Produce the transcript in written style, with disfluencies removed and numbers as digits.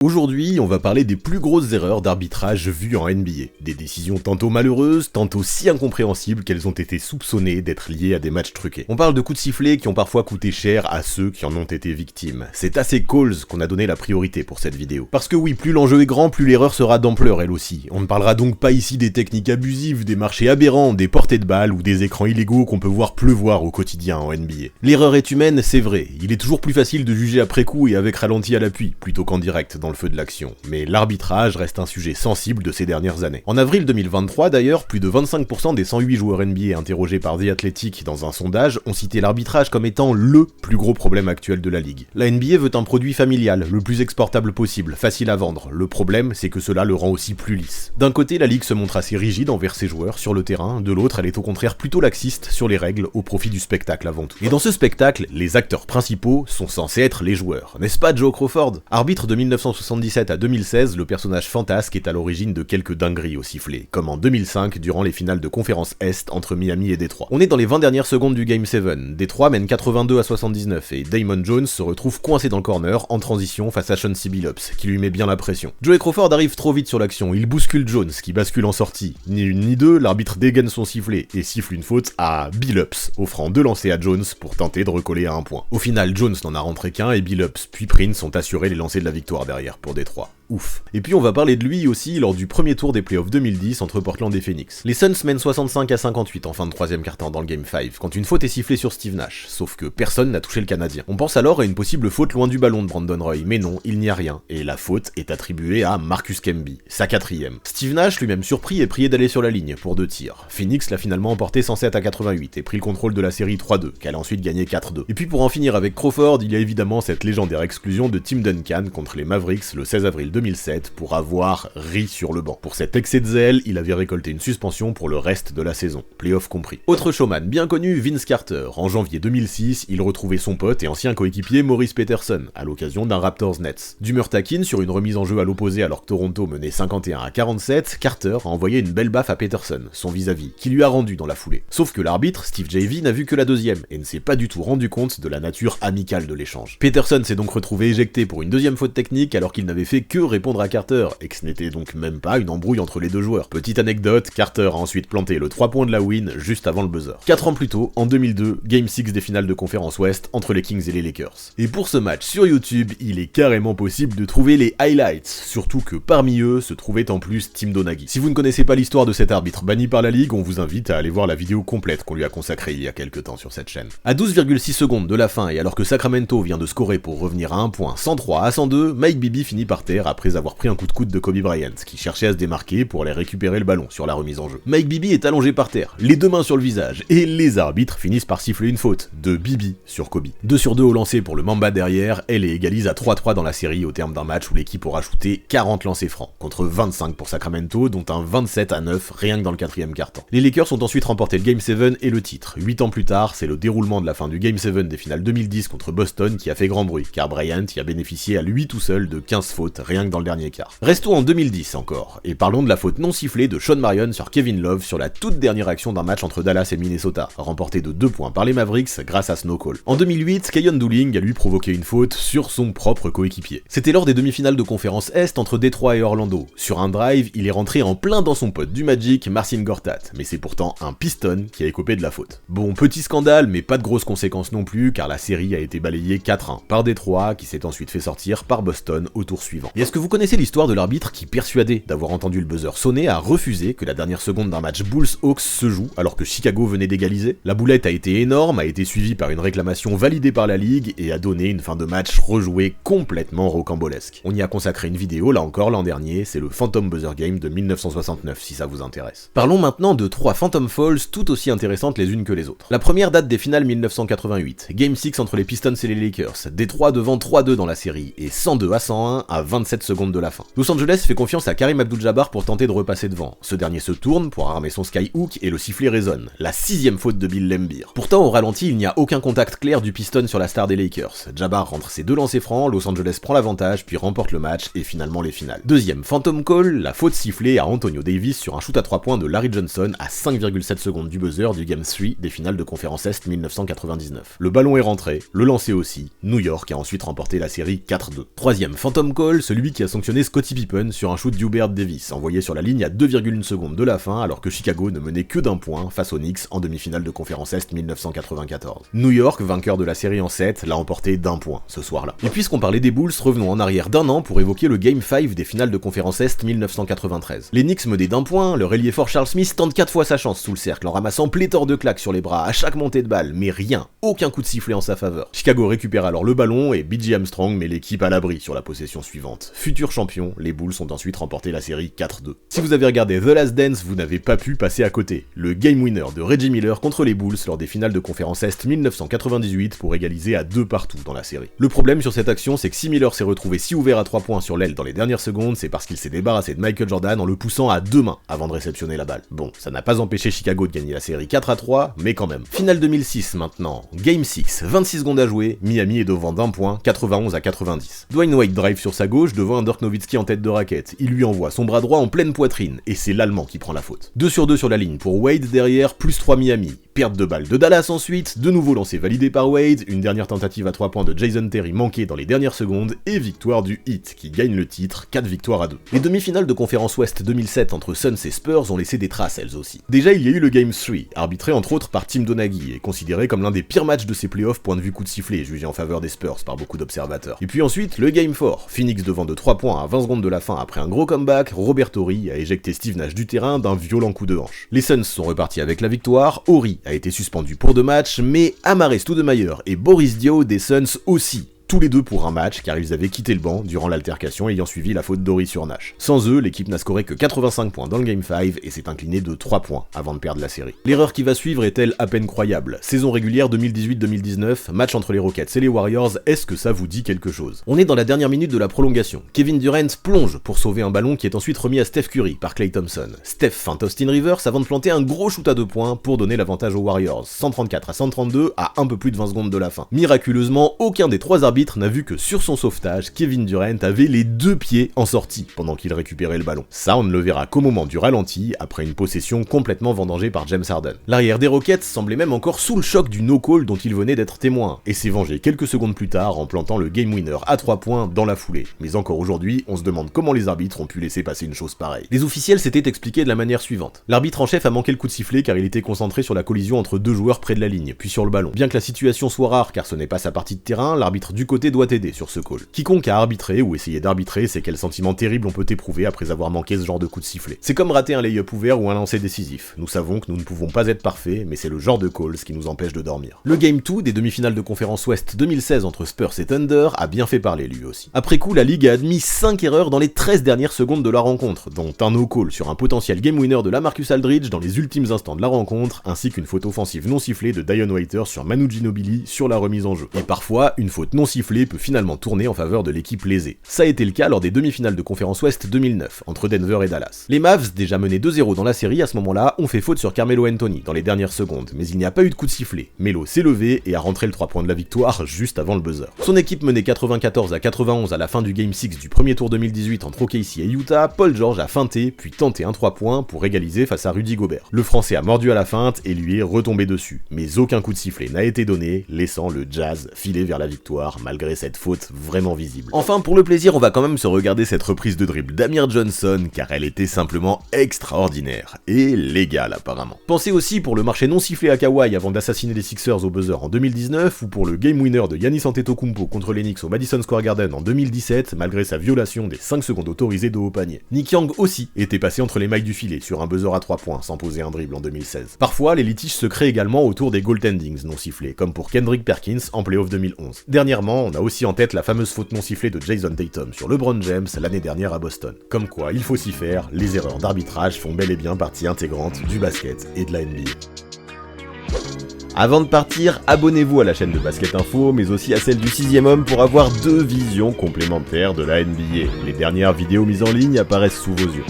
Aujourd'hui, on va parler des plus grosses erreurs d'arbitrage vues en NBA. Des décisions tantôt malheureuses, tantôt si incompréhensibles qu'elles ont été soupçonnées d'être liées à des matchs truqués. On parle de coups de sifflet qui ont parfois coûté cher à ceux qui en ont été victimes. C'est à ces calls qu'on a donné la priorité pour cette vidéo. Parce que oui, plus l'enjeu est grand, plus l'erreur sera d'ampleur elle aussi. On ne parlera donc pas ici des techniques abusives, des marchés aberrants, des portées de balles ou des écrans illégaux qu'on peut voir pleuvoir au quotidien en NBA. L'erreur est humaine, c'est vrai. Il est toujours plus facile de juger après coup et avec ralenti à l'appui, plutôt qu'en direct dans le feu de l'action. Mais l'arbitrage reste un sujet sensible de ces dernières années. En avril 2023 d'ailleurs, plus de 25% des 108 joueurs NBA interrogés par The Athletic dans un sondage ont cité l'arbitrage comme étant LE plus gros problème actuel de la ligue. La NBA veut un produit familial, le plus exportable possible, facile à vendre. Le problème, c'est que cela le rend aussi plus lisse. D'un côté, la ligue se montre assez rigide envers ses joueurs sur le terrain, de l'autre, elle est au contraire plutôt laxiste sur les règles au profit du spectacle avant tout. Et dans ce spectacle, les acteurs principaux sont censés être les joueurs. N'est-ce pas Joe Crawford? Arbitre de 1977 à 2016, le personnage fantasque est à l'origine de quelques dingueries au sifflet, comme en 2005 durant les finales de conférence Est entre Miami et Détroit. On est dans les 20 dernières secondes du Game 7, Détroit mène 82 à 79 et Damon Jones se retrouve coincé dans le corner en transition face à Chauncey Billups, qui lui met bien la pression. Joey Crawford arrive trop vite sur l'action, il bouscule Jones qui bascule en sortie. Ni une ni deux, l'arbitre dégaine son sifflet et siffle une faute à Billups, offrant 2 lancers à Jones pour tenter de recoller à un point. Au final, Jones n'en a rentré qu'un et Billups puis Prince ont assuré les lancers de la victoire derrière pour Détroit. Ouf. Et puis on va parler de lui aussi lors du premier tour des playoffs 2010 entre Portland et Phoenix. Les Suns mènent 65 à 58 en fin de troisième quart-temps dans le Game 5, quand une faute est sifflée sur Steve Nash, sauf que personne n'a touché le Canadien. On pense alors à une possible faute loin du ballon de Brandon Roy, mais non, il n'y a rien, et la faute est attribuée à Marcus Camby, sa 4e. Steve Nash, lui-même surpris, est prié d'aller sur la ligne pour 2 tirs. Phoenix l'a finalement emporté 107 à 88 et pris le contrôle de la série 3-2, qu'elle a ensuite gagné 4-2. Et puis pour en finir avec Crawford, il y a évidemment cette légendaire exclusion de Tim Duncan contre les Mavericks le 16 avril 2007 pour avoir ri sur le banc. Pour cet excès de zèle, il avait récolté une suspension pour le reste de la saison, playoff compris. Autre showman bien connu, Vince Carter. En janvier 2006, il retrouvait son pote et ancien coéquipier Maurice Peterson, à l'occasion d'un Raptors Nets. D'humeur taquine sur une remise en jeu à l'opposé alors que Toronto menait 51 à 47, Carter a envoyé une belle baffe à Peterson, son vis-à-vis, qui lui a rendu dans la foulée. Sauf que l'arbitre, Steve Javie, n'a vu que la deuxième, et ne s'est pas du tout rendu compte de la nature amicale de l'échange. Peterson s'est donc retrouvé éjecté pour une deuxième faute technique alors qu'il n'avait fait que répondre à Carter, et que ce n'était donc même pas une embrouille entre les deux joueurs. Petite anecdote, Carter a ensuite planté le 3 points de la win juste avant le buzzer. 4 ans plus tôt, en 2002, Game 6 des finales de conférence Ouest entre les Kings et les Lakers. Et pour ce match sur YouTube, il est carrément possible de trouver les highlights, surtout que parmi eux se trouvait en plus Tim Donaghy. Si vous ne connaissez pas l'histoire de cet arbitre banni par la ligue, on vous invite à aller voir la vidéo complète qu'on lui a consacrée il y a quelques temps sur cette chaîne. À 12,6 secondes de la fin et alors que Sacramento vient de scorer pour revenir à 1 point 103 à 102, Mike Bibby finit par terre après avoir pris un coup de coude de Kobe Bryant, qui cherchait à se démarquer pour aller récupérer le ballon sur la remise en jeu. Mike Bibby est allongé par terre, les 2 mains sur le visage, et les arbitres finissent par siffler une faute de Bibby sur Kobe. 2 sur 2 au lancer pour le Mamba derrière, elle les égalise à 3-3 dans la série au terme d'un match où l'équipe aura shooté 40 lancers francs, contre 25 pour Sacramento, dont un 27 à 9 rien que dans le 4e quart-temps. Les Lakers ont ensuite remporté le Game 7 et le titre. 8 ans plus tard, c'est le déroulement de la fin du Game 7 des finales 2010 contre Boston qui a fait grand bruit, car Bryant y a bénéficié à lui tout seul de 15 fautes rien que dans le dernier quart. Restons en 2010 encore, et parlons de la faute non sifflée de Sean Marion sur Kevin Love sur la toute dernière action d'un match entre Dallas et Minnesota, remporté de 2 points par les Mavericks grâce à Snow Call. En 2008, Keyon Dooling a lui provoqué une faute sur son propre coéquipier. C'était lors des demi-finales de conférence Est entre Détroit et Orlando. Sur un drive, il est rentré en plein dans son pote du Magic, Marcin Gortat, mais c'est pourtant un Piston qui a écopé de la faute. Bon, petit scandale, mais pas de grosses conséquences non plus, car la série a été balayée 4-1 par Détroit, qui s'est ensuite fait sortir par Boston au tour suivant. Et est-ce que vous connaissez l'histoire de l'arbitre qui, persuadé d'avoir entendu le buzzer sonner, a refusé que la dernière seconde d'un match Bulls-Hawks se joue alors que Chicago venait d'égaliser? La boulette a été énorme, a été suivie par une réclamation validée par la ligue et a donné une fin de match rejouée complètement rocambolesque. On y a consacré une vidéo là encore l'an dernier, c'est le Phantom Buzzer Game de 1969 si ça vous intéresse. Parlons maintenant de 3 Phantom Falls tout aussi intéressantes les unes que les autres. La première date des finales 1988, Game 6 entre les Pistons et les Lakers, Détroit devant 3-2 dans la série et 102 à 101 à 27 secondes de la fin. Los Angeles fait confiance à Karim Abdul-Jabbar pour tenter de repasser devant. Ce dernier se tourne pour armer son skyhook et le sifflet résonne. La 6e faute de Bill Laimbeer. Pourtant au ralenti il n'y a aucun contact clair du Piston sur la star des Lakers. Jabbar rentre ses 2 lancers francs, Los Angeles prend l'avantage puis remporte le match et finalement les finales. Deuxième Phantom Call, la faute sifflée à Antonio Davis sur un shoot à 3 points de Larry Johnson à 5,7 secondes du buzzer du Game 3 des finales de conférence Est 1999. Le ballon est rentré, le lancer aussi, New York a ensuite remporté la série 4-2. Troisième Phantom Call, celui qui a sanctionné Scottie Pippen sur un shoot d'Hubert Davis, envoyé sur la ligne à 2,1 secondes de la fin alors que Chicago ne menait que d'1 point face aux Knicks en demi-finale de conférence Est 1994. New York, vainqueur de la série en 7, l'a emporté d'1 point ce soir-là. Et puisqu'on parlait des Bulls, revenons en arrière d'1 an pour évoquer le Game 5 des finales de conférence Est 1993. Les Knicks menaient d'1 point, leur ailier fort Charles Smith tente 4 fois sa chance sous le cercle en ramassant pléthore de claques sur les bras à chaque montée de balle, mais rien, aucun coup de sifflet en sa faveur. Chicago récupère alors le ballon et B.J. Armstrong met l'équipe à l'abri sur la possession suivante. Futurs champions, les Bulls ont ensuite remporté la série 4-2. Si vous avez regardé The Last Dance, vous n'avez pas pu passer à côté. Le game winner de Reggie Miller contre les Bulls lors des finales de conférence Est 1998 pour égaliser à 2 partout dans la série. Le problème sur cette action, c'est que si Miller s'est retrouvé si ouvert à 3 points sur l'aile dans les dernières secondes, c'est parce qu'il s'est débarrassé de Michael Jordan en le poussant à 2 mains avant de réceptionner la balle. Bon, ça n'a pas empêché Chicago de gagner la série 4-3, mais quand même. Finale 2006 maintenant, Game 6, 26 secondes à jouer, Miami est devant d'1 point, 91-90. Dwayne Wade drive sur sa gauche devant un Dirk Nowitzki en tête de raquette, il lui envoie son bras droit en pleine poitrine, et c'est l'Allemand qui prend la faute. 2 sur 2 sur la ligne pour Wade derrière, plus 3 Miami. Perte de balle de Dallas ensuite, de nouveau lancé validé par Wade, une dernière tentative à 3 points de Jason Terry manquée dans les dernières secondes, et victoire du Heat qui gagne le titre, 4-2. Les demi-finales de conférence Ouest 2007 entre Suns et Spurs ont laissé des traces elles aussi. Déjà il y a eu le Game 3, arbitré entre autres par Tim Donaghy, et considéré comme l'un des pires matchs de ces playoffs point de vue coup de sifflet, jugé en faveur des Spurs par beaucoup d'observateurs. Et puis ensuite, le Game 4, Phoenix devant de 3 points à 20 secondes de la fin après un gros comeback, Robert Horry a éjecté Steve Nash du terrain d'un violent coup de hanche. Les Suns sont repartis avec la victoire, Horry a été suspendu pour 2 matchs, mais Amare Stoudemire et Boris Diaw des Suns aussi. Tous les deux pour un match, car ils avaient quitté le banc durant l'altercation ayant suivi la faute d'Horry sur Nash. Sans eux, l'équipe n'a scoré que 85 points dans le Game 5 et s'est inclinée de 3 points avant de perdre la série. L'erreur qui va suivre est-elle à peine croyable? Saison régulière 2018-2019, match entre les Rockets et les Warriors, est-ce que ça vous dit quelque chose? On est dans la dernière minute de la prolongation. Kevin Durant plonge pour sauver un ballon qui est ensuite remis à Steph Curry par Klay Thompson. Steph feinte Austin Rivers avant de planter un gros shoot à 2 points pour donner l'avantage aux Warriors, 134-132 à un peu plus de 20 secondes de la fin. Miraculeusement, aucun des 3 arbitres n'a vu que sur son sauvetage, Kevin Durant avait les 2 pieds en sortie pendant qu'il récupérait le ballon. Ça, on ne le verra qu'au moment du ralenti, après une possession complètement vendangée par James Harden. L'arrière des Rockets semblait même encore sous le choc du no-call dont il venait d'être témoin, et s'est vengé quelques secondes plus tard en plantant le game winner à 3 points dans la foulée. Mais encore aujourd'hui, on se demande comment les arbitres ont pu laisser passer une chose pareille. Les officiels s'étaient expliqués de la manière suivante. L'arbitre en chef a manqué le coup de sifflet car il était concentré sur la collision entre 2 joueurs près de la ligne, puis sur le ballon. Bien que la situation soit rare car ce n'est pas sa partie de terrain, l'arbitre du côté doit aider sur ce call. Quiconque a arbitré ou essayé d'arbitrer sait quel sentiment terrible on peut éprouver après avoir manqué ce genre de coup de sifflet. C'est comme rater un lay-up ouvert ou un lancer décisif. Nous savons que nous ne pouvons pas être parfaits, mais c'est le genre de calls qui nous empêche de dormir. Le Game 2 des demi-finales de conférence Ouest 2016 entre Spurs et Thunder a bien fait parler lui aussi. Après coup, la Ligue a admis 5 erreurs dans les 13 dernières secondes de la rencontre, dont un no-call sur un potentiel game winner de LaMarcus Aldridge dans les ultimes instants de la rencontre, ainsi qu'une faute offensive non sifflée de Dion Waiters sur Manu Ginobili sur la remise en jeu. Et parfois, une faute non sifflée peut finalement tourner en faveur de l'équipe lésée. Ça a été le cas lors des demi-finales de conférence Ouest 2009, entre Denver et Dallas. Les Mavs, déjà menés 2-0 dans la série à ce moment-là, ont fait faute sur Carmelo Anthony dans les dernières secondes, mais il n'y a pas eu de coup de sifflet. Melo s'est levé et a rentré le 3 points de la victoire juste avant le buzzer. Son équipe menait 94-91 à la fin du Game 6 du premier tour 2018 entre OKC et Utah, Paul George a feinté, puis tenté un 3 points pour égaliser face à Rudy Gobert. Le Français a mordu à la feinte et lui est retombé dessus, mais aucun coup de sifflet n'a été donné, laissant le Jazz filer vers la victoire malgré cette faute vraiment visible. Enfin, pour le plaisir, on va quand même se regarder cette reprise de dribble d'Amir Johnson, car elle était simplement extraordinaire, et légale apparemment. Pensez aussi pour le marché non sifflé à Kawhi avant d'assassiner les Sixers au buzzer en 2019, ou pour le game winner de Giannis Antetokounmpo contre les Knicks au Madison Square Garden en 2017, malgré sa violation des 5 secondes autorisées de haut panier. Nick Young aussi était passé entre les mailles du filet sur un buzzer à 3 points sans poser un dribble en 2016. Parfois, les litiges se créent également autour des goaltendings non sifflés, comme pour Kendrick Perkins en playoff 2011. Dernièrement, on a aussi en tête la fameuse faute non sifflée de Jason Tatum sur LeBron James l'année dernière à Boston. Comme quoi, il faut s'y faire, les erreurs d'arbitrage font bel et bien partie intégrante du basket et de la NBA. Avant de partir, abonnez-vous à la chaîne de Basket Info, mais aussi à celle du 6ème homme pour avoir 2 visions complémentaires de la NBA. Les dernières vidéos mises en ligne apparaissent sous vos yeux.